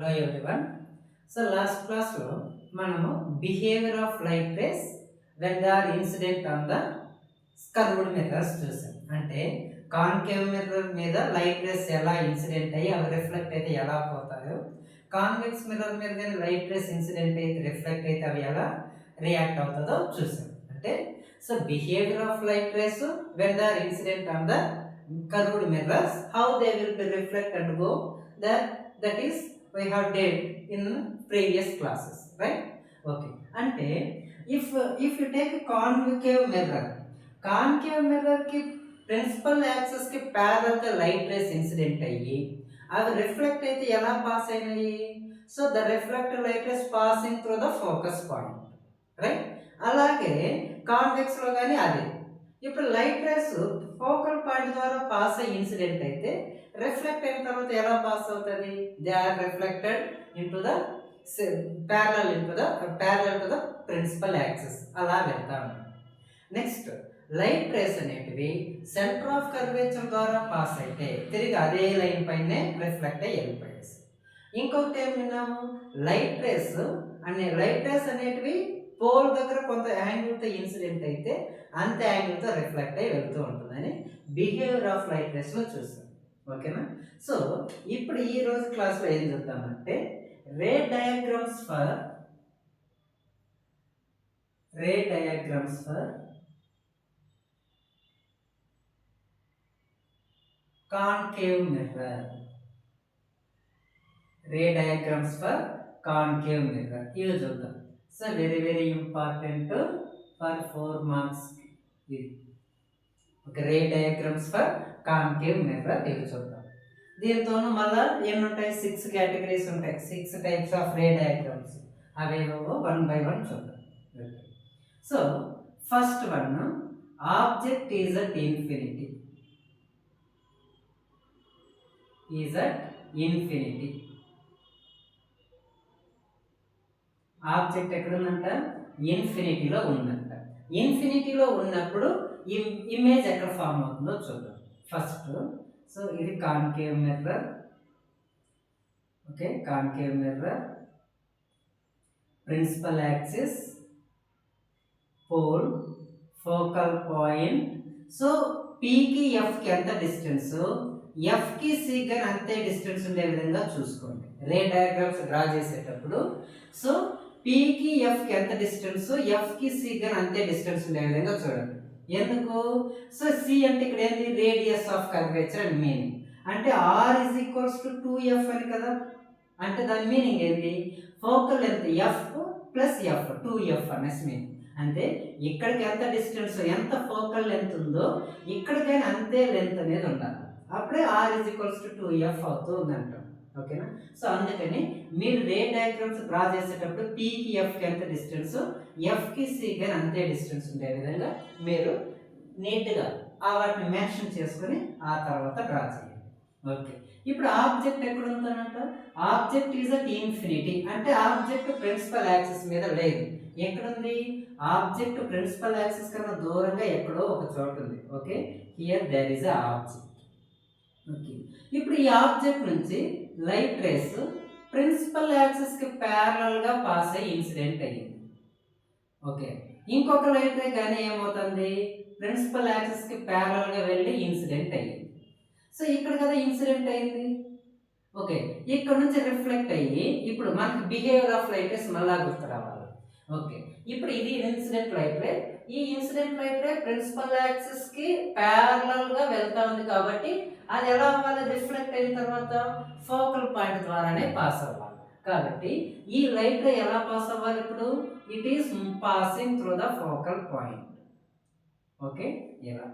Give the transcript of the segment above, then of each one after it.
Hello everyone. So last class లో మనము behaviour of light rays when they are incident on the curved mirrors చూసాం. అంటే concave mirror మీద light rays ఎలా incident అయ్యి అవి రిఫ్లెక్ట్ అయితే ఎలా పోతాయో, కాన్వెక్స్ మిర్రర్ మీద కానీ లైట్ రేస్ ఇన్సిడెంట్ అయితే రిఫ్లెక్ట్ అయితే అవి ఎలా రియాక్ట్ అవుతుందో చూసాం. అంటే so behaviour of light rays when they are incident on the curved mirrors, how they will be reflect and go, that is we have did in previous classes, right? Okay, ante if you take a concave mirror ki principal axis ki parallel ga light rays incident ayyi avi reflect aithe ela pass ayinayi. So the reflected light rays passing through the focus point, right? అలాగే convex లో కానీ అదే. ఇప్పుడు light rays focal point ద్వారా pass అయ్యే incident అయితే reflect అయిన తర్వాత ఎలా పాస్ అవుతుంది? They are reflected into the parallel to the principal axis, అలా వెళ్తా ఉంటాం. నెక్స్ట్ లైట్ రేస్ అనేటివి సెంటర్ ఆఫ్ కర్వేచర్ ద్వారా పాస్ అయితే తిరిగి అదే లైన్ పైనే రిఫ్లెక్ట్ అయ్యి వెళ్ళిపోయేసి. ఇంకొకటి ఏం విన్నాము, లైట్ రేస్ అనేటివి పోల్ దగ్గర కొంత యాంగిల్తో ఇన్సిడెంట్ అయితే అంత యాంగిల్తో రిఫ్లెక్ట్ అయ్యి వెళ్తూ ఉంటుందని బిహేవియర్ ఆఫ్ లైట్ రేస్లో చూస్తాం. ఓకేనా? సో ఇప్పుడు ఈ రోజు క్లాస్లో ఏం చూద్దామంటే ray diagrams for concave mirror. Ray diagrams for concave mirror ఇవి చూద్దాం. So very important for 4 marks. ఇది ఒక ray diagrams for concave mirror ఇవి చూద్దాం. దీంతోనూ మళ్ళీ ఎన్ని ఉంటాయి? 6 కేటగిరీస్ ఉంటాయి, 6 టైప్స్ ఆఫ్ రే డయాగ్రామ్స్. అవేవో 1 by 1 చూద్దాం. So first one, object is at infinity. Object ఎక్కడుందంట? ఇన్ఫినిటీలో ఉందంట. ఇన్ఫినిటీలో ఉన్నప్పుడు ఇమేజ్ ఎక్కడ ఫామ్ అవుతుందో చూద్దాం. ఫస్ట్ సో ఇది concave mirror. Okay, concave mirror, principal axis, pole, focal point. So పీకి ఎఫ్కి ఎంత డిస్టెన్స్, ఎఫ్కి సికి అంతే డిస్టెన్స్ ఉండే విధంగా చూసుకోండి రే డయాగ్రామ్స్ డ్రా చేసేటప్పుడు. సో పీకి ఎఫ్కి ఎంత డిస్టెన్స్, ఎఫ్కి సికి అంతే డిస్టెన్స్ ఉండే విధంగా చూడండి. ఎందుకు? సో సి అంటే ఇక్కడ ఏంటి? Radius of curvature and meaning. అంటే R is equals to 2f అని కదా. అంటే దాని మీనింగ్ ఏంటి? Focal length F plus F, 2f అనేసి మీనింగ్. అంటే ఇక్కడికి ఎంత డిస్టెన్స్, ఎంత ఫోకల్ లెంత్ ఉందో ఇక్కడికైనా అంతే లెంత్ అనేది ఉండాలి. అప్పుడే are is equals to 2f అవుతూ ఉందంటాం. ఓకేనా? సో అందుకని మీరు రే డయాగ్రామ్స్ డ్రా చేసేటప్పుడు పీకి ఎఫ్కి ఎంత డిస్టెన్స్, ఎఫ్కి సికి అంతే డిస్టెన్స్ ఉండే విధంగా మీరు నీట్గా వాటిని మెన్షన్ చేసుకొని ఆ తర్వాత డ్రా చేయండి. ఓకే, ఇప్పుడు ఆబ్జెక్ట్ ఎక్కడ ఉందన్నట్టు? Object is at infinity. అంటే ఆబ్జెక్ట్ ప్రిన్సిపల్ యాక్సిస్ మీద లేదు. ఎక్కడుంది? ఆబ్జెక్ట్ ప్రిన్సిపల్ యాక్సిస్ కన్నా దూరంగా ఎక్కడో ఒక చోటు ఉంది. Okay, here there is a object. Okay, ఇప్పుడు ఈ ఆబ్జెక్ట్ నుంచి లైట్ రేస్ ప్రిన్సిపల్ యాక్సిస్ కి ప్యారలల్ గా పాస్ అయ్యి ఇన్సిడెంట్ అయ్యింది. ఓకే, ఇంకొక లైట్ రే కానీ ఏమవుతుంది? ప్రిన్సిపల్ యాక్సిస్ కి ప్యారలల్ గా వెళ్ళి ఇన్సిడెంట్ అయ్యింది. సో ఇక్కడ కదా ఇన్సిడెంట్ అయింది. ఓకే, ఇక్కడ నుంచి రిఫ్లెక్ట్ అయ్యి ఇప్పుడు మనకి బిహేవియర్ ఆఫ్ లైట్ రేస్ మళ్ళా గుర్తు రావాలి. ఓకే, ఇప్పుడు ఇది ఇన్సిడెంట్ లైట్ రే. ఈ incident light ray principal axis కి ప్యారలల్ గా వెళ్తా ఉంది కాబట్టి అది ఎలా అవ్వాలి? రిఫ్లెక్ట్ అయిన తర్వాత ఫోకల్ పాయింట్ ద్వారానే పాస్ అవ్వాలి. కాబట్టి ఈ లైట్ రే ఎలా పాస్ అవ్వాలి? ఇప్పుడు it is passing through the focal point. Okay, ఇలా.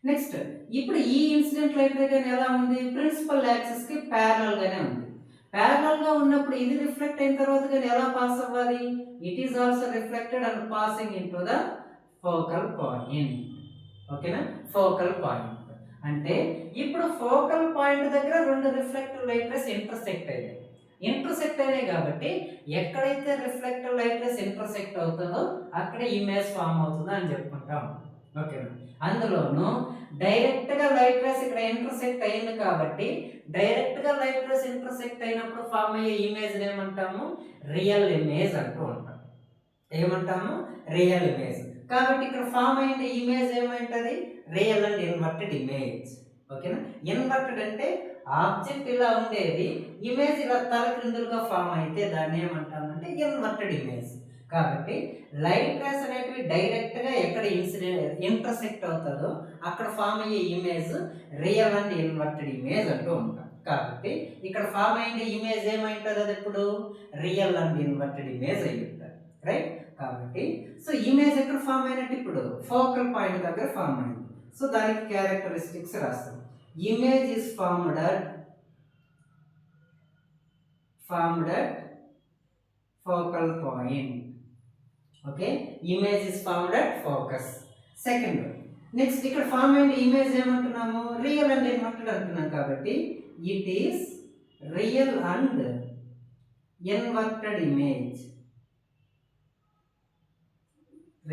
నెక్స్ట్ ఇప్పుడు ఈ ఇన్సిడెంట్ లైట్ రే కానీ ఎలా ఉంది? ప్రిన్సిపల్ యాక్సిస్ కి ప్యారలల్ గానే ఉంది. ప్యారలల్ గా ఉన్నప్పుడు ఇది రిఫ్లెక్ట్ అయిన తర్వాత కానీ ఎలా పాస్ అవ్వాలి? It is also reflected and passing into the focal point. ఓకేనా? ఫోకల్ పాయింట్ అంటే ఇప్పుడు ఫోకల్ పాయింట్ దగ్గర రెండు రిఫ్లెక్టివ్ లైట్ రేస్ ఇంటర్సెక్ట్ అయినాయి కాబట్టి ఎక్కడైతే రిఫ్లెక్టివ్ లైట్ రేస్ ఇంటర్సెక్ట్ అవుతుందో అక్కడే ఇమేజ్ ఫామ్ అవుతుందో అని చెప్పుకుంటాం. ఓకేనా. అందులోనూ డైరెక్ట్గా లైట్ రేస్ ఇక్కడ ఇంటర్సెక్ట్ అయింది కాబట్టి డైరెక్ట్గా లైట్ రేస్ ఇంటర్సెక్ట్ అయినప్పుడు ఫామ్ అయ్యే ఇమేజ్ ఏమంటాము, రియల్ ఇమేజ్ అంటూ ఉంటాం. ఏమంటాము, రియల్ ఇమేజ్. కాబట్టి ఇక్కడ ఫామ్ అయిన ఇమేజ్ ఏమంటది, రియల్ అండ్ ఇన్వర్టెడ్ ఇమేజ్. ఓకేనా. ఇన్వర్టెడ్ అంటే ఆబ్జెక్ట్ ఇలా ఉండేది, ఇమేజ్ ఇలా తలక్రిందులుగా ఫామ్ అయితే దాన్ని ఏమంటామంటే ఇన్వర్టెడ్ ఇమేజ్. కాబట్టి లైట్ రేస్ అనేటివి డైరెక్ట్గా ఎక్కడ ఇంటర్సెక్ట్ అవుతుందో అక్కడ ఫామ్ అయ్యే image real and inverted image అంటూ ఉంటాం. కాబట్టి ఇక్కడ ఫామ్ అయిన ఇమేజ్ ఏమైంటుంది, అది ఇప్పుడు రియల్ అండ్ ఇన్వర్టెడ్ ఇమేజ్ అయి ఉంటుంది. రైట్. కాబట్టి సో ఇమేజ్ ఎక్కడ ఫామ్ అయినట్టు, ఇప్పుడు ఫోకల్ పాయింట్ దగ్గర ఫామ్ అయింది. సో దానికి క్యారెక్టరిస్టిక్స్ రాస్తాం. Image is formed at focal point. Okay, image is formed at focus. Second, next ఇక్కడ ఫామ్ అయిన ఇమేజ్ ఏమంటున్నాము, రియల్ అండ్ ఇన్వర్టెడ్ అంటున్నాం. కాబట్టి it is real and inverted image.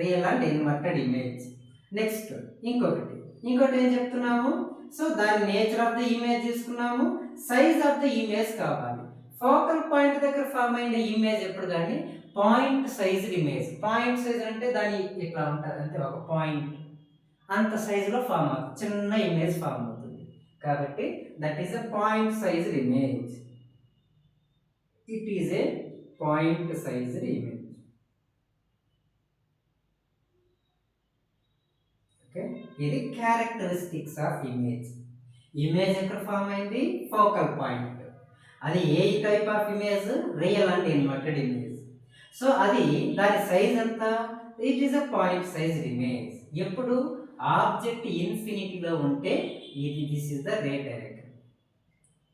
Real and inverted image. Next ఇంకోటి ఏం చెప్తున్నాము, so దాని nature of the image తీసుకున్నాము, size of the image కావాలి. ఫోకల్ పాయింట్ దగ్గర ఫామ్ అయిన ఇమేజ్ ఎప్పుడు కానీ point size image. Point size అంటే దాని ఇట్లా ఉంటుంది, అంటే ఒక పాయింట్ అంత సైజులో ఫామ్ అవుతుంది, చిన్న ఇమేజ్ ఫామ్ అవుతుంది. కాబట్టి that is a point size image. It is a point size image. Okay, ఇది క్యారెక్టరిస్టిక్స్ ఆఫ్ ఇమేజ్. ఇమేజ్ ఎక్కడ ఫామ్ అయింది, ఫోకల్ పాయింట్. అది ఏ type of image, real and inverted image. So అది దాని సైజ్ ఎంత, it is a point size image. ఎప్పుడు object ఇన్ఫినిటీలో ఉంటే this is the ray diagram.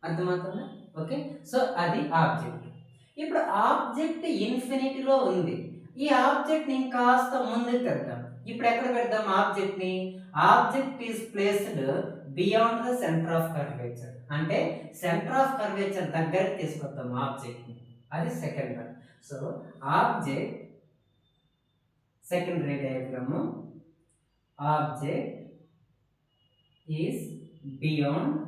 అర్థమవుతుందా. ఓకే, సో అది ఆబ్జెక్ట్. ఇప్పుడు ఆబ్జెక్ట్ ఇన్ఫినిటీలో ఉంది, ఈ ఆబ్జెక్ట్ని ఇంకాస్త ముందుకు తెద్దాం. ఇప్పుడు ఎక్కడ పెడదాం ఆబ్జెక్ట్ని, object is placed beyond the centre of curvature. అంటే సెంటర్ ఆఫ్ కర్వేచర్ దగ్గరికి తీసుకొద్దాం ఆబ్జెక్ట్ని, అది second one. So object, secondary diagram, object is beyond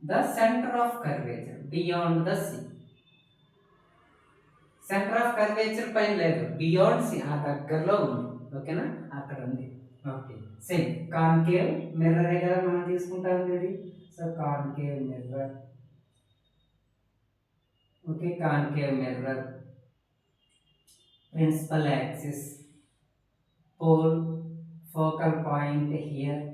the centre of curvature, beyond the C. Centre of curvature పైన లేదు, బియాండ్ సి, ఆ దగ్గరలో ఉంది. ఓకేనా, అక్కడ ఉంది. ఓకే, సేమ్ కాన్కేవ్ మిర్రర్ కదా మనం తీసుకుంటాం ఇది. So concave mirror. Okay, concave mirror, principal axis, pole, focal point here.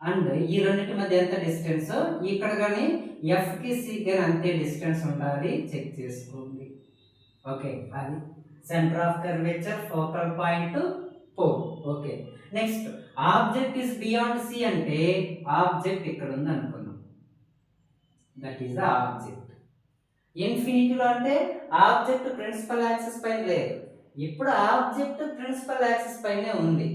And ఈ రెండింటి మధ్య ఎంత డిస్టెన్స్, ఇక్కడ కానీ ఎఫ్కి సి కానీ అంతే డిస్టెన్స్ ఉండాలి, చెక్ చేసుకోండి. ఓకే, అది centre of curvature, focal point, pole. Okay, next object is beyond C అంటే ఆబ్జెక్ట్ ఇక్కడ ఉంది అనుకున్నాం, దట్ ఈస్ ద ఆబ్జెక్ట్. ఇన్ఫినిటీలో అంటే ఆబ్జెక్ట్ ప్రిన్సిపల్ యాక్సిస్ పైన లేదు, ఇప్పుడు ఆబ్జెక్ట్ ప్రిన్సిపల్ యాక్సిస్ పైనే ఉంది.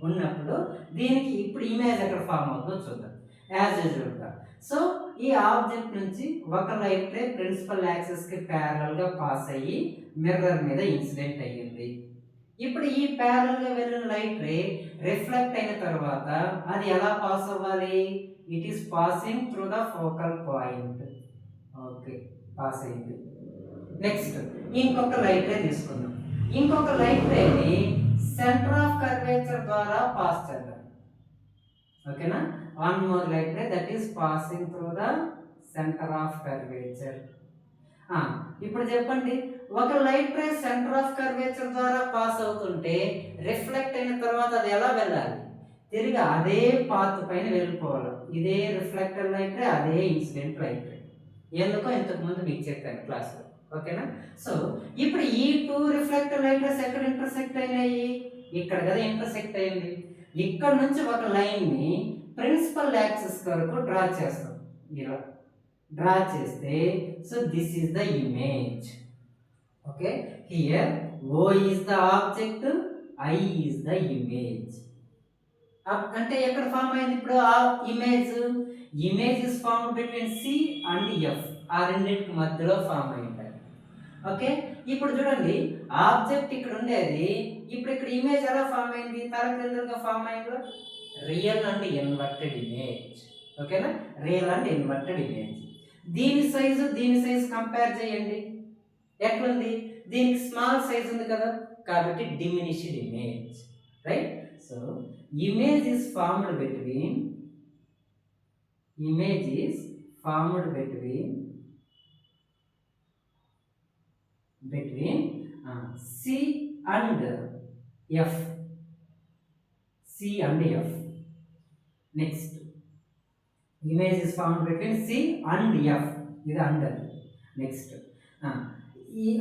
ఉన్నప్పుడు దీనికి ఇప్పుడు ఇమేజ్ ఎక్కడ ఫామ్ అవుతుందో చూద్దాం యాజ్ యూజువల్గా. సో ఈ ఆబ్జెక్ట్ నుంచి ఒక లైట్ రే ప్రిన్సిపల్ యాక్సిస్కి ప్యారలల్గా పాస్ అయ్యి మిర్రర్ మీద ఇన్సిడెంట్ అయ్యింది. ఇప్పుడు ఈ ప్యారలల్గా వెళ్ళిన లైట్ రే రిఫ్లెక్ట్ అయిన తర్వాత అది ఎలా పాస్ అవ్వాలి, it is passing through the focal point. Okay, pass అయింది. నెక్స్ట్ ఇంకొక లైట్ రే తీసుకుందాం. ఇంకొక లైట్ రేని సెంటర్ ఆఫ్ కర్వేచర్ ద్వారా పాస్ చేద్దాం. ఓకేనా, one more light ray that is passing through the centre of curvature. ఇప్పుడు చెప్పండి, ఒక light ray centre of curvature ద్వారా పాస్ అవుతుంటే రిఫ్లెక్ట్ అయిన తర్వాత అది ఎలా వెళ్ళాలి, తిరిగి అదే పాత్ పైన వెళ్ళిపోవాలి. ఇదే రిఫ్లెక్టర్ లైట్ రే, అదే ఇన్సిడెంట్ లైట్ రే. ఎందుకో ఇంతకుముందు మీకు చెప్పాను క్లాస్లో. ఓకేనా, సో ఇప్పుడు ఈ టూ రిఫ్లెక్టర్ లైట్ రేస్ ఎక్కడ ఇంటర్సెక్ట్ అయినాయి, ఇక్కడ కదా ఇంటర్సెక్ట్ అయింది. ఇక్కడ నుంచి ఒక లైన్ని ప్రిన్సిపల్ యాక్సిస్ వరకు డ్రా చేస్తాం. ఇలా డ్రా చేస్తే so this is the image. Okay, here O is the object, I is the image. అంటే ఎక్కడ ఫామ్ అయింది ఇప్పుడు ఆ image, image is formed between C and F, ఆ రెండింటికి మధ్యలో ఫామ్ అయింది. ఓకే, ఇప్పుడు చూడండి ఆబ్జెక్ట్ ఇక్కడ ఉండేది, ఇప్పుడు ఇక్కడ ఇమేజ్ ఎలా ఫామ్ అయింది, తలక్రిందులుగా ఫామ్ అయింది, రియల్ అండ్ ఇన్వర్టెడ్ ఇమేజ్. ఓకేనా, రియల్ అండ్ ఇన్వర్టెడ్ ఇమేజ్. దీని సైజు కంపేర్ చేయండి, ఎట్లుంది, దీనికి స్మాల్ సైజ్ ఉంది కదా, కాబట్టి diminished image, right. So image is formed between C and F. Next, image is formed between C and F. ఇది under. Next,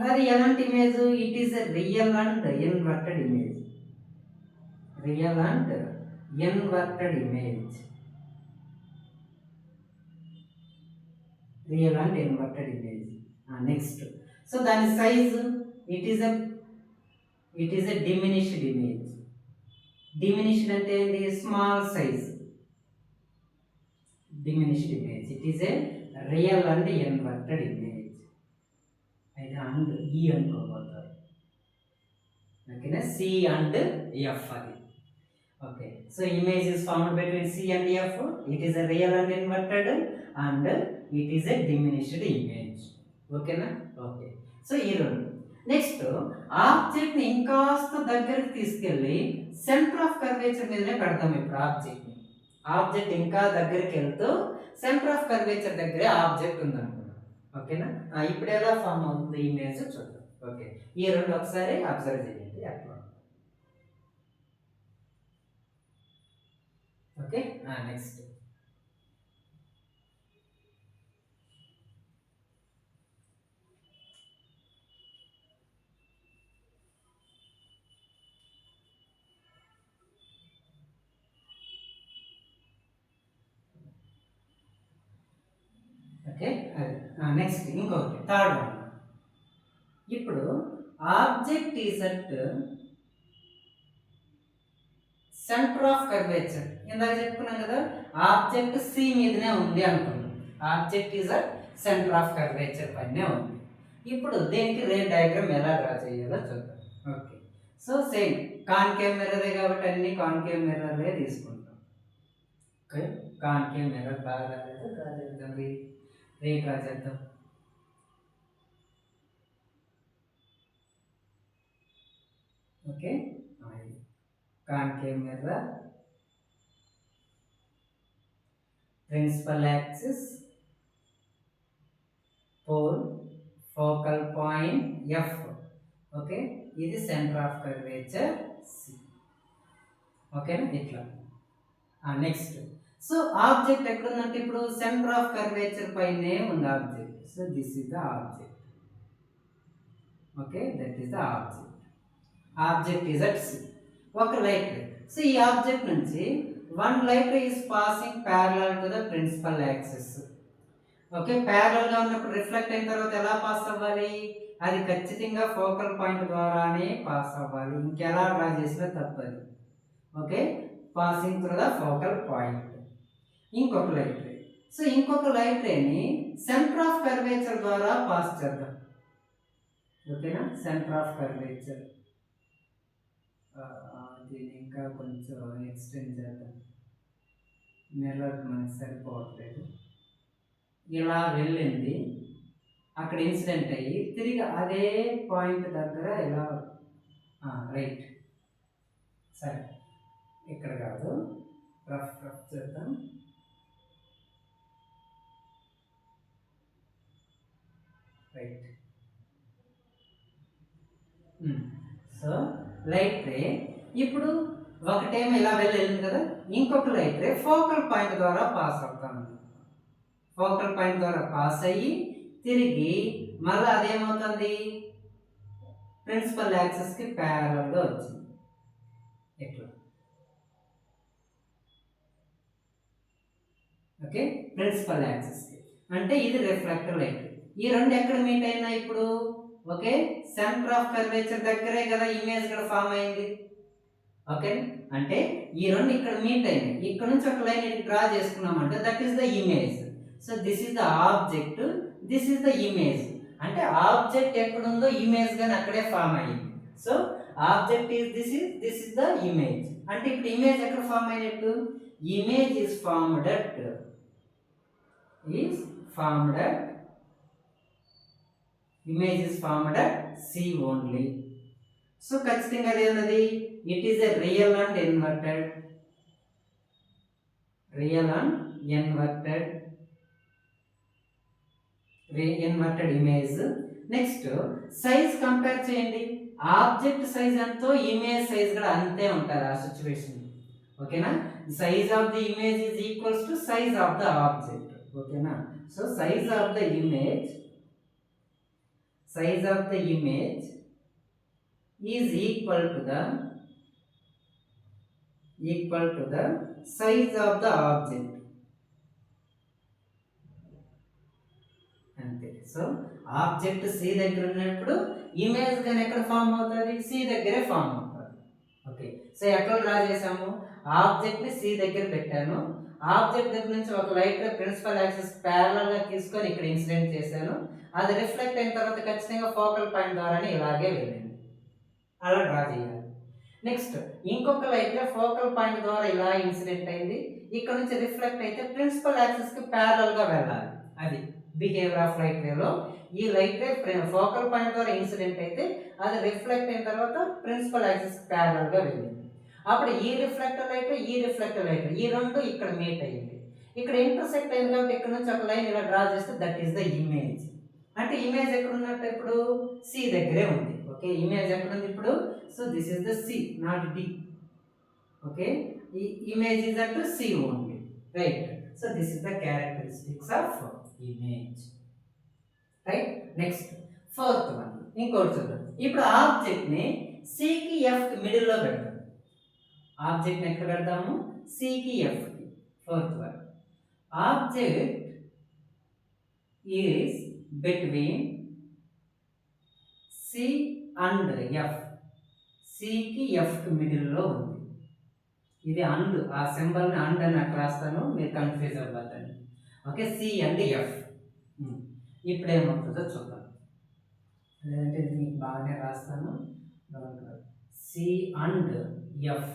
అది ఎలాంటి image, it is a real and inverted image. Next, so దాని size it is a diminished image. Diminished అంటే ఏంటి, small size. Diminished image, it is a real and inverted image. అయితే and ఈ అనుకోబోతారు. ఓకేనా, C and F అది. Okay, so image is found between C and F, it is a real and inverted and it is a diminished image. ఓకేనా, okay. So ఈ రెండు. Next, ఆబ్జెక్ట్ని ఇంకాస్త దగ్గరికి తీసుకెళ్ళి సెంటర్ ఆఫ్ కర్వేచర్ మీదనే పెడతాం. ఇప్పుడు ఆబ్జెక్ట్ ఇంకా దగ్గరికి వెళ్తూ సెంటర్ ఆఫ్ కర్వేచర్ దగ్గరే ఆబ్జెక్ట్ ఉందనుకున్నాం. ఓకేనా, ఇప్పుడు ఎలా ఫామ్ అవుతుంది ఇమేజ్ చూద్దాం. ఓకే, ఈ రెండు ఒకసారి అబ్జర్వ్ చేయండి అట్లా. ఓకే, నెక్స్ట్, ఓకే, నెక్స్ట్ ఇంకొకటి థర్డ్ వన్. ఇప్పుడు object is at centre of curvature. ఇందాక చెప్పుకున్నాం కదా, ఆబ్జెక్ట్ సి మీదనే ఉంది అనుకున్నాం. Object is at centre of curvature పైనే ఉంది. ఇప్పుడు దీనికి రే డయాగ్రామ్ ఎలా డ్రా చేయాలో చూద్దాం. ఓకే, సో సేమ్ కాన్కేవ్ మిర్రరే కాబట్టి అన్ని కాన్కేవ్ మిర్రర్లే తీసుకుంటాం. ఓకే, కాన్కేవ్ మిర్రర్ బాగా డ్రా చేద్దాం, రే డ్రా చేద్దాం. Okay, concave mirror, principal axis, pole, focal point F. Okay, ఇది సెంటర్ ఆఫ్ కర్వేచర్ C. ఓకేనా, ఇట్లా. నెక్స్ట్, సో ఆబ్జెక్ట్ ఎక్కడ ఉందంటే ఇప్పుడు సెంటర్ ఆఫ్ కర్వేచర్ పైనే ఉంది object. So this is the object. Okay, that is the object. Object is at C. ఒక light ray. So ఈ ఆబ్జెక్ట్ నుంచి one light ray is passing parallel to the principal axis. Okay, parallel గా ఉన్నప్పుడు reflect అయిన తర్వాత ఎలా pass అవ్వాలి, అది ఖచ్చితంగా ఫోకల్ పాయింట్ ద్వారానే పాస్ అవ్వాలి, ఇంకెలా డ్రా చేసినా తప్పది. Okay, passing through the focal point. ఇంకొక లైట్ రే. సో ఇంకొక లైట్ రేని సెంటర్ ఆఫ్ కర్వేచర్ ద్వారా పాస్ చేద్దాం. ఓకేనా, సెంటర్ ఆఫ్ కర్వేచర్ దీన్ని ఇంకా కొంచెం ఎక్స్టెండ్ చేద్దాం. మిర్రర్ మనకి సరిపోవట్లేదు. ఇలా వెళ్ళింది, అక్కడ ఇన్సిడెంట్ అయ్యి తిరిగి అదే పాయింట్ దగ్గర ఇలా రైట్. సరే, ఇక్కడ కాదు, రఫ్ చేద్దాం. రైట్. సో లైట్ రే ఇప్పుడు ఒకటేమో ఇలా వెళ్ళింది కదా, ఇంకొక లైట్ రే ఫోకల్ పాయింట్ ద్వారా పాస్ అవుతాం. ఫోకల్ పాయింట్ ద్వారా పాస్ అయ్యి తిరిగి మళ్ళీ అదేమవుతుంది, ప్రిన్సిపల్ యాక్సిస్కి ప్యారలల్గా వచ్చింది. ఎట్లా? ఓకే, ప్రిన్సిపల్ యాక్సిస్కి అంటే ఇది రిఫ్లెక్టర్ లైట్. ఈ రెండు ఎక్కడ మీట్ అయినా ఇప్పుడు? ఓకే, సెంటర్ ఆఫ్ కర్వేచర్ దగ్గరే కదా ఇమేజ్ ఇక్కడ ఫామ్ అయింది. ఓకే, అంటే ఈ రెండు ఇక్కడ మీట్ అయినాయి. ఇక్కడ నుంచి ఒక లైన్ డ్రా చేసుకున్నామంటే that is the image. So this is the object, this is the image. అంటే ఆబ్జెక్ట్ ఎక్కడుందో ఇమేజ్ గాని అక్కడే ఫామ్ అయ్యింది. So object is this is the image. అంటే ఇప్పుడు ఇమేజ్ ఎక్కడ ఫామ్ అయినట్టు? Image is formed at image is formed at C only. So ఖచ్చితంగా అది ఏంటది? It is a real and inverted image. Next size compare చేయండి. Object size ఎంతో image size కూడా అంతే ఉంటుంది ఆ సిచ్యువేషన్. ఓకేనా? Size of the image is equals to size of the object. ఓకేనా? So size of the image is equal to the size of the object. అంతే. So object C దగ్గర ఉన్నప్పుడు ఇమేజ్ కానీ ఎక్కడ ఫామ్ అవుతుంది? సి దగ్గరే form అవుతుంది. Okay. So ఎక్కడ డ్రా చేసాము? ఆబ్జెక్ట్ ని సి దగ్గర పెట్టాను. ఆబ్జెక్ట్ దగ్గర నుంచి ఒక లైట్ ప్రిన్సిపల్ యాక్సిస్ ప్యారలల్ గా తీసుకొని ఇక్కడ ఇన్సిడెంట్ చేశాను. అది రిఫ్లెక్ట్ అయిన తర్వాత ఖచ్చితంగా ఫోకల్ పాయింట్ ద్వారానే ఇలాగే వెళ్ళింది. అలా డ్రా చేయాలి. నెక్స్ట్ ఇంకొక లైట్ ఫోకల్ పాయింట్ ద్వారా ఇలా ఇన్సిడెంట్ అయింది. ఇక్కడ నుంచి రిఫ్లెక్ట్ అయితే ప్రిన్సిపల్ యాక్సిస్ కి ప్యారలల్ గా వెళ్ళాలి. అది బిహేవియర్ ఆఫ్ లైట్ రేలో. ఈ లైట్ రే ఫోకల్ పాయింట్ ద్వారా ఇన్సిడెంట్ అయితే అది రిఫ్లెక్ట్ అయిన తర్వాత ప్రిన్సిపల్ యాక్సిస్ కి ప్యారలల్ గా వెళ్ళింది. అప్పుడు ఈ రిఫ్లెక్టర్ లైట్ ఈ రెండు ఇక్కడ మీట్ అయ్యింది. ఇక్కడ ఇంటర్సెక్ట్ అయింది కాబట్టి ఇక్కడ నుంచి ఒక లైన్ ఇలా డ్రా చేస్తే దట్ ఈస్ ద ఇమేజ్. అంటే ఇమేజ్ ఎక్కడ ఉన్నట్టు? ఇప్పుడు సి దగ్గరే ఉంది. ఓకే. ఇమేజ్ ఎక్కడ ఉంది ఇప్పుడు? So this is the C, not D. Okay. ఈ image is at C only, right? So this is the characteristics of image, right? Next fourth one ఇంకోటి చూద్దాం. ఇప్పుడు ఆబ్జెక్ట్ ని సి కి ఎఫ్ కి మిడిల్ లో పెడతాం. ఆబ్జెక్ట్ ని ఎక్కడ పెడతాము? సి కి ఎఫ్ కి. Fourth one, object is between C and F. C కి F కి మిడిల్ లో ఉంది. ఇది అండ్, ఆ సింబల్ ని అండ్ అని అట్లా రాస్తాను, మీరు కన్ఫ్యూజ్ అవ్వద్దండి. ఓకే. C and F. ఇప్పుడు ఏమవుతుందో చూద్దాం. లేదంటే ఇది మీకు బాగానే రాస్తాను. C and F,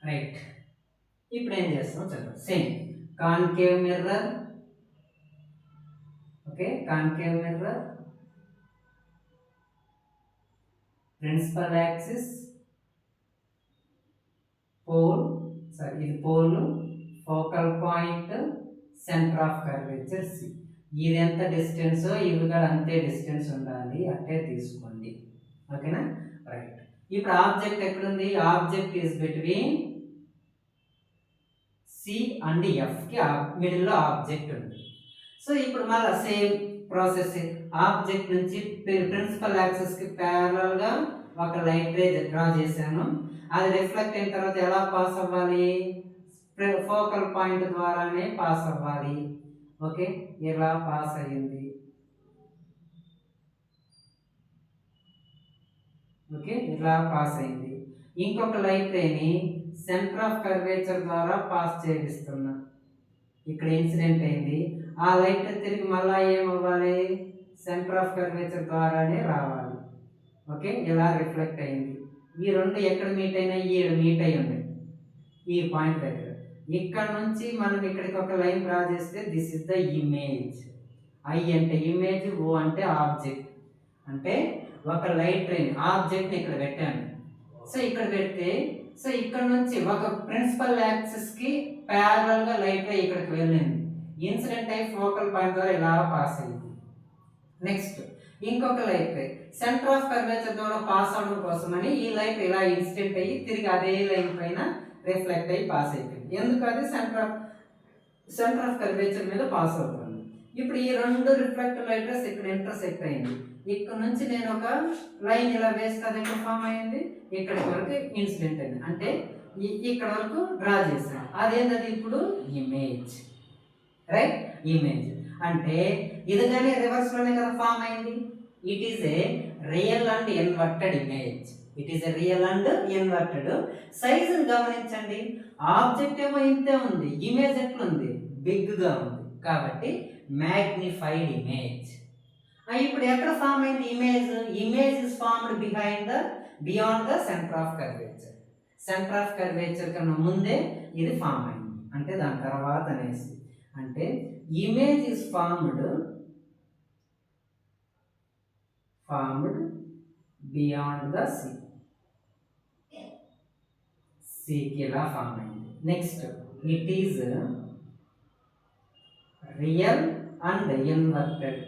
right? ఇప్పుడు ఏం చేస్తాం చూద్దాం. Same concave mirror. Okay. Concave mirror, principal axis, pole, ఇది pole, focal point, centre of curvature C. ఇది ఎంత డిస్టెన్స్, ఇవి కూడా అంతే డిస్టెన్స్ ఉండాలి, అంటే తీసుకోండి. ఓకేనా? రైట్. ఇప్పుడు ఆబ్జెక్ట్ ఎక్కడుంది? Object is between C and F కి మిడిల్ లో ఆబ్జెక్ట్ ఉంది. సో ఇప్పుడు మళ్ళీ సేమ్ ప్రాసెస్. ఆబ్జెక్ట్ నుంచి ప్రిన్సిపల్ యాక్సిస్ కి ప్యారలల్ గా ఒక లైట్ రే డ్రా చేశాను. అది రిఫ్లెక్ట్ అయిన తర్వాత ఎలా పాస్ అవ్వాలి? ఫోకల్ పాయింట్ ద్వారానే పాస్ అవ్వాలి. ఓకే. ఇలా పాస్ అయ్యింది. ఓకే. ఇలా పాస్ అయింది. ఇంకొక లైట్ రేని సెంటర్ ఆఫ్ కర్వేచర్ ద్వారా పాస్ చేయిస్తున్నా. ఇక్కడ ఇన్సిడెంట్ అయింది. ఆ లైట్ తిరిగి మళ్ళా ఏమవ్వాలి? సెంటర్ ఆఫ్ కర్వేచర్ ద్వారానే రావాలి. ఓకే. ఇలా రిఫ్లెక్ట్ అయింది. ఈ రెండు ఎక్కడ మీట్ అయినాయి? ఈడు మీట్ అయి ఉన్నాయి ఈ పాయింట్ దగ్గర. ఇక్కడ నుంచి మనం ఇక్కడికి ఒక లైన్ డ్రా చేస్తే this is the image. I అంటే ఇమేజ్, ఓ అంటే ఆబ్జెక్ట్. అంటే ఒక లైట్ రేని ఆబ్జెక్ట్ని ఇక్కడ పెట్టాను. సో ఇక్కడ పెడితే, సో ఇక్కడ నుంచి ఒక ప్రిన్సిపల్ యాక్సిస్ కి ప్యారలల్ గా లైట్ రే ఇక్కడికి వెళ్ళింది. ఇన్సిడెంట్ అయి ఫోకల్ పాయింట్ ద్వారా ఇలా పాస్ అయింది. నెక్స్ట్ ఇంకొక light ray centre of curvature ద్వారా పాస్ అవడం కోసమని ఈ లైట్ ఇలా ఇన్సిడెంట్ అయ్యి తిరిగి అదే లైన్ పైన రిఫ్లెక్ట్ అయ్యి పాస్ అయిపోయింది. ఎందుకు? అది సెంటర్ ఆఫ్ కర్వేచర్ మీద పాస్ అవుతుంది. ఇప్పుడు ఈ రెండు రిఫ్లెక్టర్ లైట్ రేస్ ఇక్కడ ఇంటర్సెక్ట్ అయింది. ఇక్కడ నుంచి నేను ఒక లైన్ ఇలా వేస్తే అది ఎక్కడ ఫామ్ అయింది? ఇక్కడి వరకు ఇన్సిడెంట్ అయింది. అంటే ఇక్కడ వరకు డ్రా చేశాను. అదేంటది? ఇప్పుడు ఇమేజ్, రైట్? ఇమేజ్ అంటే ఇది కానీ రివర్స్ లోనే కదా ఫామ్ అయింది. It is A real and inverted image. It is A real and inverted. సైజుని గమనించండి. ఆబ్జెక్ట్ ఏమో ఇంతే ఉంది, ఇమేజ్ ఎట్లుంది? బిగ్గా ఉంది. కాబట్టి మ్యాగ్నిఫైడ్ ఇమేజ్. ఇప్పుడు ఎక్కడ ఫామ్ అయింది image? Image is formed beyond the centre of curvature. Centre of curvature కన్నా ముందే ఇది ఫామ్ అయింది, అంటే దాని తర్వాత అనేసి. అంటే image is formed beyond the సికి ఇలా ఫామ్ అయింది. Next it is real and inverted.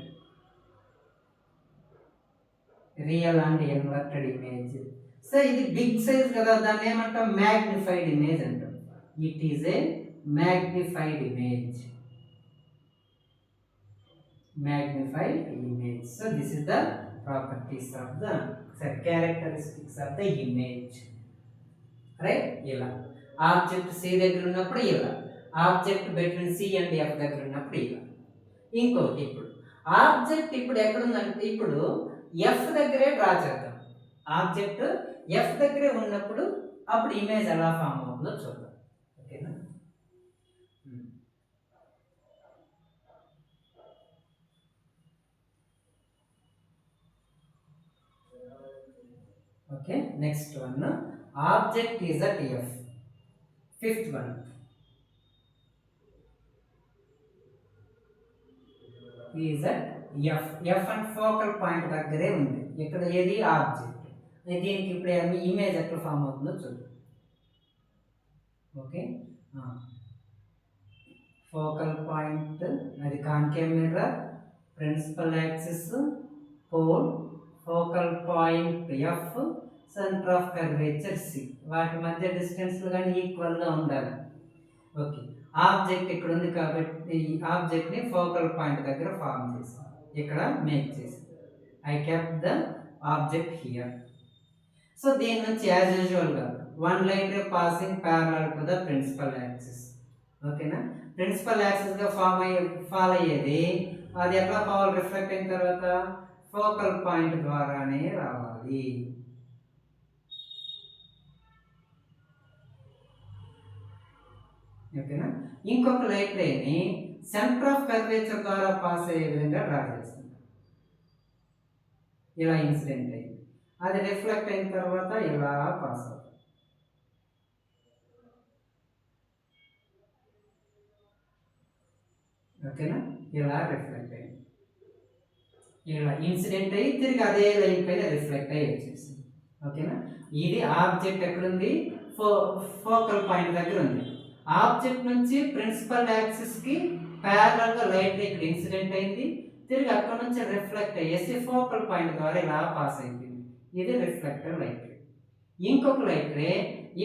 Image. So ఇది బిగ్ సైజ్ కదా, దాన్ని ఏమంటాం? మ్యాగ్నిఫైడ్ ఇమేజ్ అంటాం. It is a magnified image. So this is the properties of the characteristics of the image. Right? ఇలా object C దగ్గర ఉన్నప్పుడు ఇలా, object between C and F దగ్గర ఉన్నప్పుడు ఇలా. ఇంకోటి ఇప్పుడు ఆబ్జెక్ట్ ఇప్పుడు ఎక్కడుందంటే ఇప్పుడు ఎఫ్ దగ్గరే డ్రా చేద్దాం. ఆబ్జెక్ట్ ఎఫ్ దగ్గరే ఉన్నప్పుడు అప్పుడు ఇమేజ్ ఎలా ఫామ్ అవుతుందో చూద్దాం. ఓకేనా? Okay, next one object is at F. Fifth one is at F. F and focal point దగ్గరే ఉంది. ఇక్కడ ఏది? ఆబ్జెక్ట్. దీనికి ఇప్పుడు ఇమేజ్ ఎట్లా ఫామ్ అవుతుందో చూద్దాం. ఓకే, ఫోకల్ పాయింట్ అది concave mirror, principal axis, pole, focal point F, centre of curvature C. వాటి మధ్య డిస్టెన్స్ కానీ ఈక్వల్గా ఉండాలి. ఓకే, ఆబ్జెక్ట్ ఇక్కడ ఉంది కాబట్టి ఈ ఆబ్జెక్ట్ని ఫోకల్ పాయింట్ దగ్గర ఫామ్ చేసాం, ఇక్కడ మేక్ చేసాం. I kept the object here. So దీని నుంచి యాజ్ యూజువల్గా one line passing parallel to the principal axis. ఓకేనా? ప్రిన్సిపల్ యాక్సిస్గా ఫాలో అయ్యేది అది ఎట్లా పోవాలి? రిఫ్లెక్ట్ అయిన తర్వాత ఫోకల్ పాయింట్ ద్వారానే రావాలి. ఓకేనా? ఇంకొక లైట్ రేని సెంటర్ ఆఫ్ కర్వేచర్ ద్వారా పాస్ అయ్యే విధంగా డ్రా చేస్తుంది. ఇలా ఇన్సిడెంట్ అయ్యింది, అది రిఫ్లెక్ట్ అయిన తర్వాత ఇలా పాస్ అవుతుంది. ఓకేనా? ఇలా రిఫ్లెక్ట్ అయ్యింది, ఇలా ఇన్సిడెంట్ అయ్యి తిరిగి అదే లైన్ పైన రిఫ్లెక్ట్ అయ్యి వచ్చేసింది. ఓకేనా? ఇది ఆబ్జెక్ట్ ఎక్కడుంది? ఫోకల్ పాయింట్ దగ్గర ఉంది. ఆబ్జెక్ట్ నుంచి ప్రిన్సిపల్ యాక్సిస్కి ప్యారలల్గా లైట్ ఇక్కడ ఇన్సిడెంట్ అయింది, తిరిగి అక్కడ నుంచి రిఫ్లెక్ట్ అయ్యేసి ఫోకల్ పాయింట్ ద్వారా ఇలా పాస్ అయిపోయింది. ఇది రిఫ్లెక్టర్ లైట్ రే. ఇంకొక లైట్ రే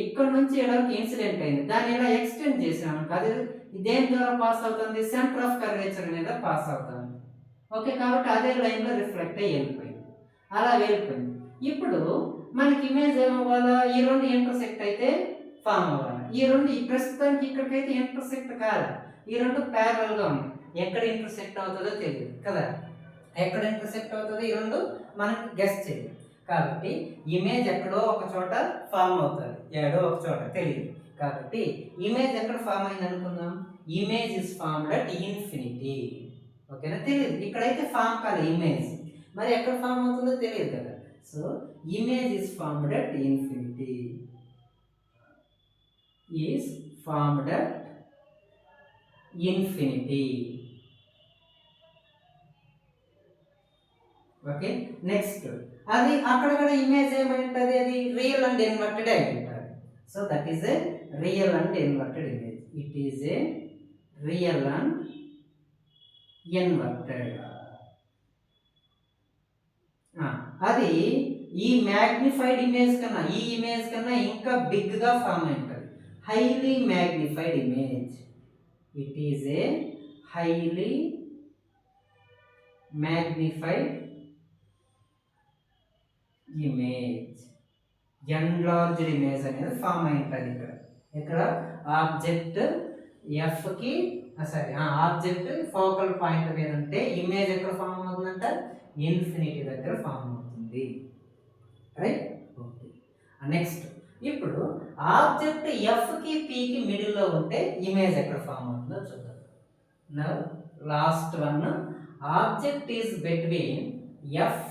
ఇక్కడ నుంచి ఇలా ఇన్సిడెంట్ అయింది, దాన్ని ఇలా ఎక్స్టెండ్ చేసాము. అది దేని ద్వారా పాస్ అవుతుంది? సెంటర్ ఆఫ్ కర్వేచర్ మీద పాస్ అవుతుంది. ఓకే, కాబట్టి అదే లైన్లో రిఫ్లెక్ట్ అయ్యి వెళ్ళిపోయింది. అలా వెళ్ళిపోయింది. ఇప్పుడు మనకి ఇమేజ్ ఏమవ్వాలా? ఈ రెండు ఇంటర్సెక్ట్ అయితే ఫామ్ అవ్వాలి. ఈ రెండు ప్రస్తుతానికి ఇక్కడికైతే ఇంటర్సెక్ట్ కాదు, ఈ రెండు ప్యారలల్గా ఉన్నాయి. ఎక్కడ ఇంటర్సెక్ట్ అవుతుందో తెలియదు కదా, ఎక్కడ ఇంటర్సెక్ట్ అవుతుందో ఈ రెండు మనకి గెస్ చేయాలి. కాబట్టి ఇమేజ్ ఎక్కడో ఒక చోట ఫామ్ అవుతుంది, ఏడో ఒక చోట తెలియదు. కాబట్టి ఇమేజ్ ఎక్కడ ఫామ్ అయింది అనుకుందాం? Image is formed at infinity. ఓకేనా? తెలియదు, ఇక్కడైతే ఫామ్ కాదు ఇమేజ్, మరి ఎక్కడ ఫామ్ అవుతుందో తెలియదు కదా. So image is formed at infinity. is formed at infinity. Okay, next అది అక్కడ ఇమేజ్ ఏమంటది? అది రియల్ అండ్ ఇన్వర్టెడ్ అయి ఉంటుంది. So that is A real and inverted image. It is A real and inverted. అది ఈ మ్యాగ్నిఫైడ్ ఇమేజ్ కన్నా, ఈ ఇమేజ్ కన్నా ఇంకా బిగ్గా ఫామ్ అయి ఉంటుంది. highly magnified image. It is a highly magnified image. Enlarged image అనేది ఫామ్ అయి ఉంటుంది. ఇక్కడ ఆబ్జెక్ట్ ఎఫ్కి ఆబ్జెక్ట్ ఫోకల్ పాయింట్ మీద ఉంటే ఇమేజ్ ఎక్కడ ఫామ్ అవుతుందంట? ఇన్ఫినిటీ దగ్గర ఫామ్ అవుతుంది. రైట్? ఓకే, నెక్స్ట్ ఇప్పుడు ఆబ్జెక్ట్ ఎఫ్కి పికి మిడిల్లో ఉంటే ఇమేజ్ ఎక్కడ ఫామ్ అవుతుందో చూద్దాం. Now last one, object is between F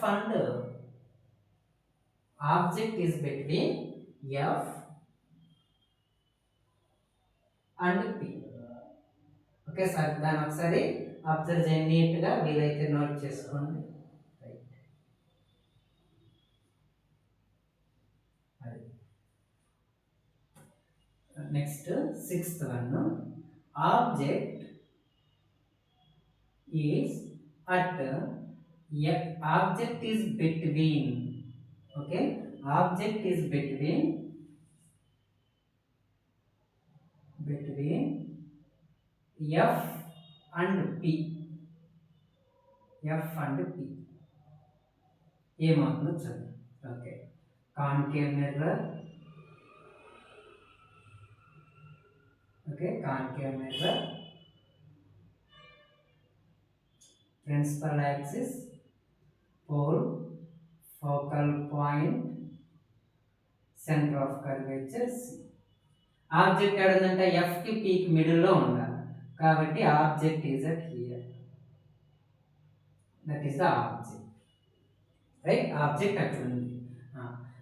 and P. Okay sir, దాన్ని ఒకసారి అబ్జర్వ్ చేయండి, నీట్గా వీలైతే నోట్ చేసుకోండి. Next sixth one, object is between, okay, object is between F and P. ఏమవుతుందో చూద్దాం. Okay, concave mirror, principal axis, pole, focal point, centre of curvature C. Object ఏడుందంటే F కి పి కి మిడిల్లో ఉండాలి, కాబట్టి object is at here, that is the object, right. Object అక్కడ ఉంది.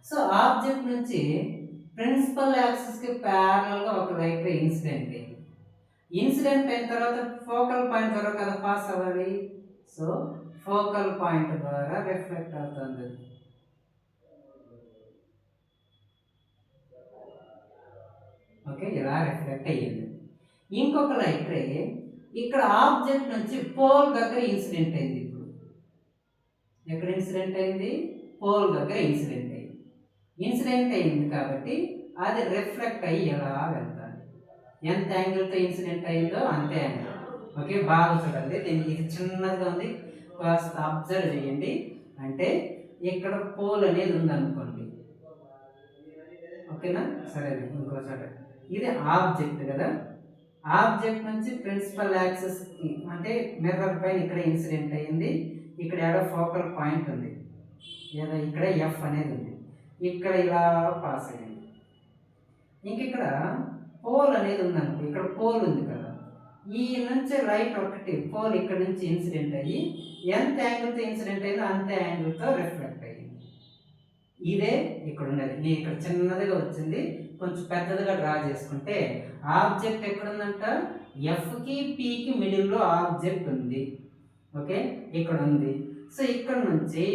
సో ఆబ్జెక్ట్ నుంచి ప్రిన్సిపల్ యాక్సిస్ కి ప్యారలల్ గా ఒక లైట్ రే ఇన్సిడెంట్ అయింది. ఇన్సిడెంట్ అయిన తర్వాత ఫోకల్ పాయింట్ ద్వారా కదా పాస్ అవ్వాలి. సో ఫోకల్ పాయింట్ ద్వారా రిఫ్లెక్ట్ అవుతుంది. ఓకే, ఇలా రిఫ్లెక్ట్ అయ్యింది. ఇంకొక లైట్ రే ఇక్కడ ఆబ్జెక్ట్ నుంచి పోల్ దగ్గర ఇన్సిడెంట్ అయింది. ఇప్పుడు ఎక్కడ ఇన్సిడెంట్ అయింది? పోల్ దగ్గర ఇన్సిడెంట్ అయింది కాబట్టి అది రిఫ్లెక్ట్ అయ్యి ఎలా వెళ్తాను. ఎంత యాంగిల్తో ఇన్సిడెంట్ అయ్యిందో అంతే యాంగిల్. ఓకే, బాగా చూడండి, దీనికి ఇది చిన్నదిగా ఉంది, కాస్త అబ్జర్వ్ చేయండి. అంటే ఇక్కడ పోల్ అనేది ఉందనుకోండి, ఓకేనా? సరే, ఇంకో చోట ఇది ఆబ్జెక్ట్ కదా, ఆబ్జెక్ట్ నుంచి ప్రిన్సిపల్ యాక్సిస్ అంటే మిర్రర్ పైన ఇక్కడ ఇన్సిడెంట్ అయ్యింది. ఇక్కడ ఏదో ఫోకల్ పాయింట్ ఉంది, ఏదో ఇక్కడ ఎఫ్ అనేది ఉంది, ఇక్కడ ఇలా పాస్ అయ్యింది. ఇంక ఇక్కడ పోల్ అనేది ఉందనుకో, ఇక్కడ పోల్ ఉంది కదా, ఈ నుంచి రైట్ ఒకటి పోల్ ఇక్కడ నుంచి ఇన్సిడెంట్ అయ్యి ఎంత యాంగిల్తో ఇన్సిడెంట్ అయిందో అంతే యాంగిల్తో రిఫ్లెక్ట్ అయ్యింది. ఇదే ఇక్కడ ఉన్నది. నేను ఇక్కడ చిన్నదిగా వచ్చింది, కొంచెం పెద్దదిగా డ్రా చేసుకుంటే ఆబ్జెక్ట్ ఎక్కడ ఉందంట, ఎఫ్కి పికి మిడిల్లో ఆబ్జెక్ట్ ఉంది. ఓకే, ఇక్కడ ఉంది. సో ఇక్కడ నుంచి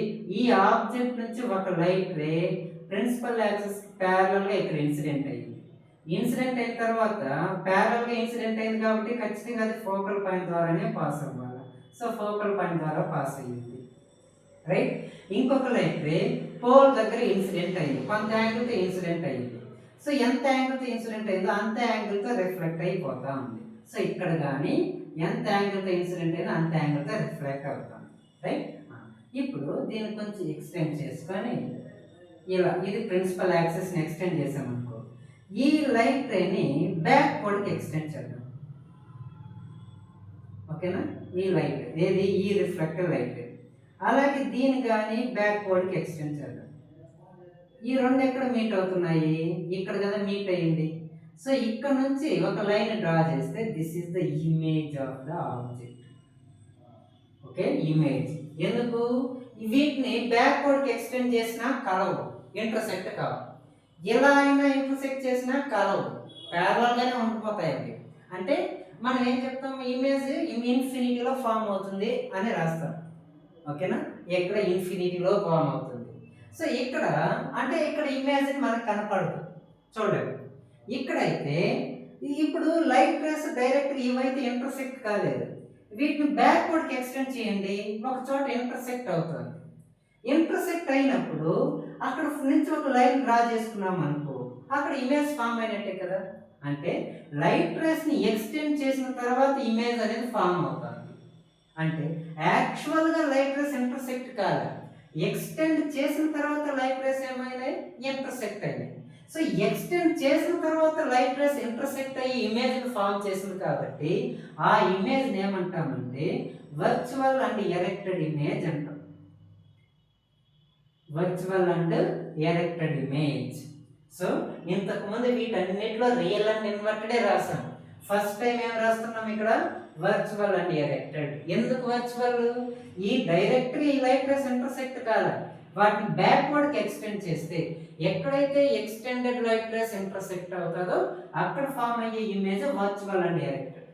ఈ ఆబ్జెక్ట్ నుంచి ఒక లైట్ రే ప్రిన్సిపల్ యాక్సిస్ ప్యారలల్గా ఇక్కడ ఇన్సిడెంట్ అయ్యింది. ఇన్సిడెంట్ అయిన తర్వాత ప్యారలల్గా ఇన్సిడెంట్ అయింది కాబట్టి ఖచ్చితంగా అది ఫోకల్ పాయింట్ ద్వారానే పాస్ అవ్వాలి. సో ఫోకల్ పాయింట్ ద్వారా పాస్ అయ్యింది, రైట్. ఇంకొక లైట్ రే పోల్ దగ్గర ఇన్సిడెంట్ అయ్యింది, కొంత యాంగిల్తో ఇన్సిడెంట్ అయ్యింది. సో ఎంత యాంగిల్తో ఇన్సిడెంట్ అయిందో అంత యాంగిల్తో రిఫ్లెక్ట్ అయిపోతా ఉంది. సో ఇక్కడ కానీ ఎంత యాంగిల్తో ఇన్సిడెంట్ అయిందో అంత యాంగిల్తో రిఫ్లెక్ట్ అవుతుంది, రైట్. ఇప్పుడు దీన్ని కొంచెం ఎక్స్టెండ్ చేసుకొని ఇలా ఇది ప్రిన్సిపల్ యాక్సిస్ని ఎక్స్టెండ్ చేసామనుకో, ఈ లైట్ రేని బ్యాక్వర్డ్కి ఎక్స్టెండ్ చేద్దాం. ఓకేనా, ఈ లైట్ ఏది, ఈ రిఫ్లెక్టివ్ లైట్ రే. అలాగే దీన్ని కానీ బ్యాక్వర్డ్కి ఎక్స్టెండ్ చేద్దాం. ఈ రెండు ఎక్కడ మీట్ అవుతున్నాయి, ఇక్కడ కదా మీట్ అయ్యింది. సో ఇక్కడ నుంచి ఒక లైన్ డ్రా చేస్తే this is the image of the object. Okay, image. ఎందుకు వీటిని బ్యాక్వర్డ్కి ఎక్స్టెండ్ చేసినా కలవు, ఇంటర్సెక్ట్ కావు. ఎలా అయినా ఇంటర్సెక్ట్ చేసినా కలవు, ప్యారలల్గానే ఉండిపోతాయి అవి. అంటే మనం ఏం చెప్తాం, ఇమేజ్ ఇన్ఫినిటీలో ఫామ్ అవుతుంది అని రాస్తాం. ఓకేనా, ఎక్కడ ఇన్ఫినిటీలో ఫామ్ అవుతుంది. సో ఇక్కడ అంటే ఇక్కడ ఇమేజ్ మనకు కనపడదు, చూడలేదు. ఇక్కడైతే ఇప్పుడు లైట్ రేస్ డైరెక్ట్ ఇవైతే ఇంటర్సెక్ట్ కాలేదు, వీటిని బ్యాక్వర్డ్కి ఎక్స్టెండ్ చేయండి, ఒక చోట ఇంటర్సెక్ట్ అవుతుంది. ఇంటర్సెక్ట్ అయినప్పుడు అక్కడ నుంచి ఒక లైన్ డ్రా చేసుకున్నాం అనుకో, అక్కడ ఇమేజ్ ఫామ్ అయినట్టే కదా. అంటే లైట్ రేస్ని ఎక్స్టెండ్ చేసిన తర్వాత ఇమేజ్ అనేది ఫామ్ అవుతుంది. అంటే యాక్చువల్గా లైట్ రేస్ ఇంటర్సెక్ట్ కాదు, ఎక్స్టెండ్ చేసిన తర్వాత లైట్ రేస్ ఏమైనాయి, ఇంటర్సెక్ట్ అయినాయి. సో ఎక్స్టెండ్ చేసిన తర్వాత లైట్ రేస్ ఇంటర్సెక్ట్ అయ్యి ఇమేజ్ని ఫామ్ చేసింది కాబట్టి ఆ ఇమేజ్ని ఏమంటామంటే వర్చువల్ అండ్ ఎరెక్టెడ్ ఇమేజ్ అంటాం. Virtual and erected image. So ఇంతకుముందు వీటన్నిటిలో రియల్ అండ్ ఇన్వర్టెడే రాసాం. ఫస్ట్ టైం ఏం రాస్తున్నాం, ఇక్కడ వర్చువల్ అండ్ ఎరెక్టెడ్. ఎందుకు వర్చువల్? ఈ డైరెక్ట్గా ఈ లైట్ రేస్ ఇంటర్సెక్ట్ కాదు, వాటిని బ్యాక్వర్డ్కి ఎక్స్టెండ్ చేస్తే ఎక్కడైతే ఎక్స్టెండెడ్ లైట్ రేస్ ఇంటర్సెక్ట్ అవుతుందో అక్కడ ఫామ్ అయ్యే image virtual and erected.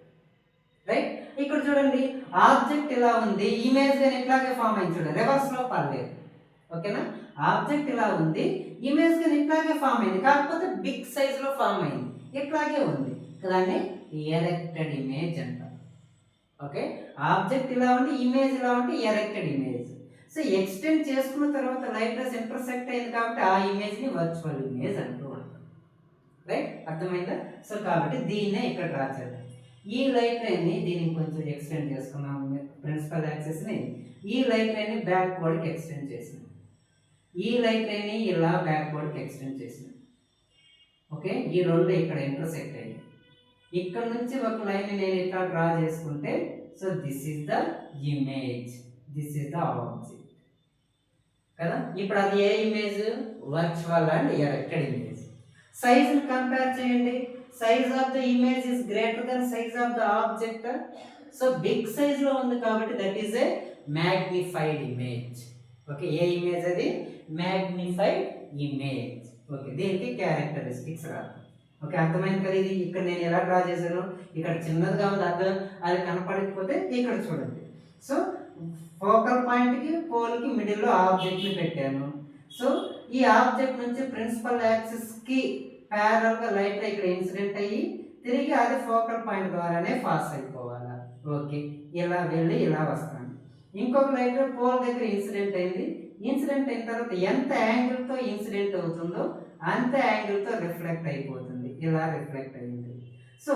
Right? ఇక్కడ చూడండి, ఆబ్జెక్ట్ ఇలా ఉంది, ఇమేజ్ కానీ ఇట్లాగే ఫామ్ అయింది చూడండి, రివర్స్ లో పర్లేదు. ఓకేనా? ఆబ్జెక్ట్ ఇలా ఉంది, ఇమేజ్ కానీ ఇట్లాగే ఫామ్ అయింది, కాకపోతే బిగ్ సైజ్ లో ఫామ్ అయింది, ఇట్లాగే ఉంది, దాన్ని ఎరెక్టెడ్ ఇమేజ్ అంటారు. ఓకే, ఆబ్జెక్ట్ ఇలా ఉండి ఇమేజ్ ఇలా ఉంటే ఎరెక్టెడ్ ఇమేజ్. సో ఎక్స్టెండ్ చేసుకున్న తర్వాత లైట్ రేస్ ఇంటర్సెక్ట్ అయింది కాబట్టి ఆ ఇమేజ్ ని వర్చువల్ ఇమేజ్ అంటూ ఉంటాం. రైట్? అర్థమైందా? సో కాబట్టి దీన్నే ఇక్కడ డ్రా చేద్దాం. ఈ లైట్ లైన్ ని దీనికి కొంచెం ఎక్స్టెండ్ చేసుకున్నాం, ప్రిన్సిపల్ యాక్సిస్ ని. ఈ లైట్ లైన్ ని బ్యాక్వర్డ్ కి ఎక్స్టెండ్ చేసినాం, ఈ లైట్ లైన్ ని ఇలా బ్యాక్వర్డ్ కి ఎక్స్టెండ్ చేసినాం. ఓకే, ఈ రెండు ఇక్కడ ఇంటర్సెక్ట్ అయ్యాయి. ఇక్కడ నుంచి ఒక లైన్ నేను ఇట్లా డ్రా చేసుకుంటే, so this is the image, this is the object కదా. ఇప్పుడు అది ఏ image? Virtual and erected image. Size compare చేయండి. Size of the image is greater then size of the object. So big size లో ఉంది కాబట్టి that is a magnified image. Okay, ఏ image అది? Magnified image. ఓకే, దీనికి characteristics రాదు. Okay, అర్థమైంది కదా. ఇది ఇక్కడ నేను ఎలా డ్రా చేశాను, ఇక్కడ చిన్నదిగా ఉంది, అర్థం అది కనపడకపోతే ఇక్కడ చూడండి. సో ఫోకల్ పాయింట్కి పోల్కి మిడిల్లో ఆబ్జెక్ట్ని పెట్టాను. సో ఈ ఆబ్జెక్ట్ నుంచి ప్రిన్సిపల్ యాక్సిస్కి ప్యారల్గా లైట్ ఇక్కడ ఇన్సిడెంట్ అయ్యి తిరిగి అది ఫోకల్ పాయింట్ ద్వారానే పాస్ అయిపోవాలి. ఓకే, ఇలా వెళ్ళి ఇలా వస్తాను. ఇంకొక లైట్ పోల్ దగ్గర ఇన్సిడెంట్ అయింది, ఇన్సిడెంట్ అయిన తర్వాత ఎంత యాంగిల్తో ఇన్సిడెంట్ అవుతుందో అంత యాంగిల్తో రిఫ్లెక్ట్ అయిపోతుంది, ఇలా రిఫ్లెక్ట్ అయింది. సో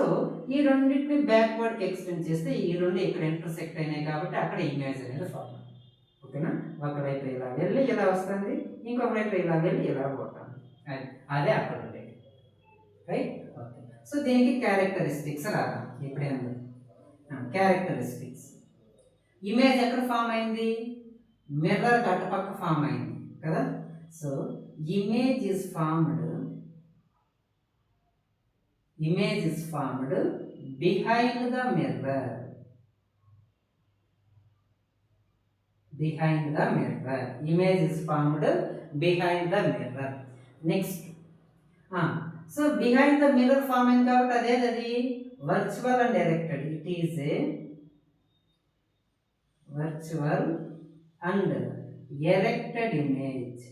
ఈ రెండింటిని బ్యాక్వర్డ్కి ఎక్స్టెండ్ చేస్తే ఈ రెండు ఇక్కడ ఇంటర్సెక్ట్ అయినాయి కాబట్టి అక్కడ ఇమేజ్ అనేది ఫార్మ్. ఓకేనా? ఒక లైట్ ఇలా వెళ్ళి ఇలా వస్తుంది, ఇంకొక లైట్ ఇలా వెళ్ళి ఇలా పోతుంది, అదే అక్కడ ఉండేది. రైట్? ఓకే, సో దీనికి క్యారెక్టరిస్టిక్స్ రాదా. ఇప్పుడేందో క్యారెక్టరిస్టిక్స్. ఇమేజ్ ఎక్కడ ఫామ్ అయింది? మిర్రర్ అటుపక్క ఫామ్ అయింది కదా. So image is formed behind the mirror, image is formed behind the mirror. Next, so behind the mirror form అయింది కాబట్టి అదేది virtual and erected. It is a virtual and erected image.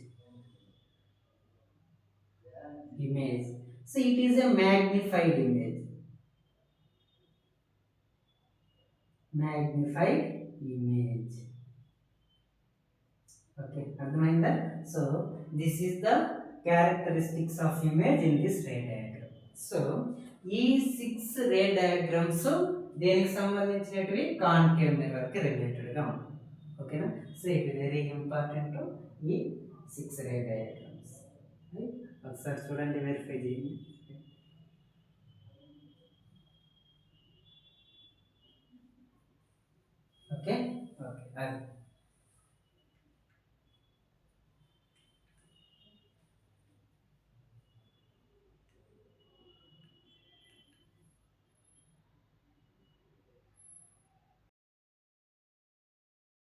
So it is a magnified image. Okay, అర్థమైందా? So this is the characteristics of image in this ray diagram. So ఈ 6 రే diagrams దేనికి సంబంధించినవి? Concave mirror కి related గా ఉంటాయి. ఓకేనా? So ఇది very important, ఈ 6 రే డయాగ్రామ్స్. ఒకసారి చూడండి, వెరిఫై చేయండి. Okay, okay.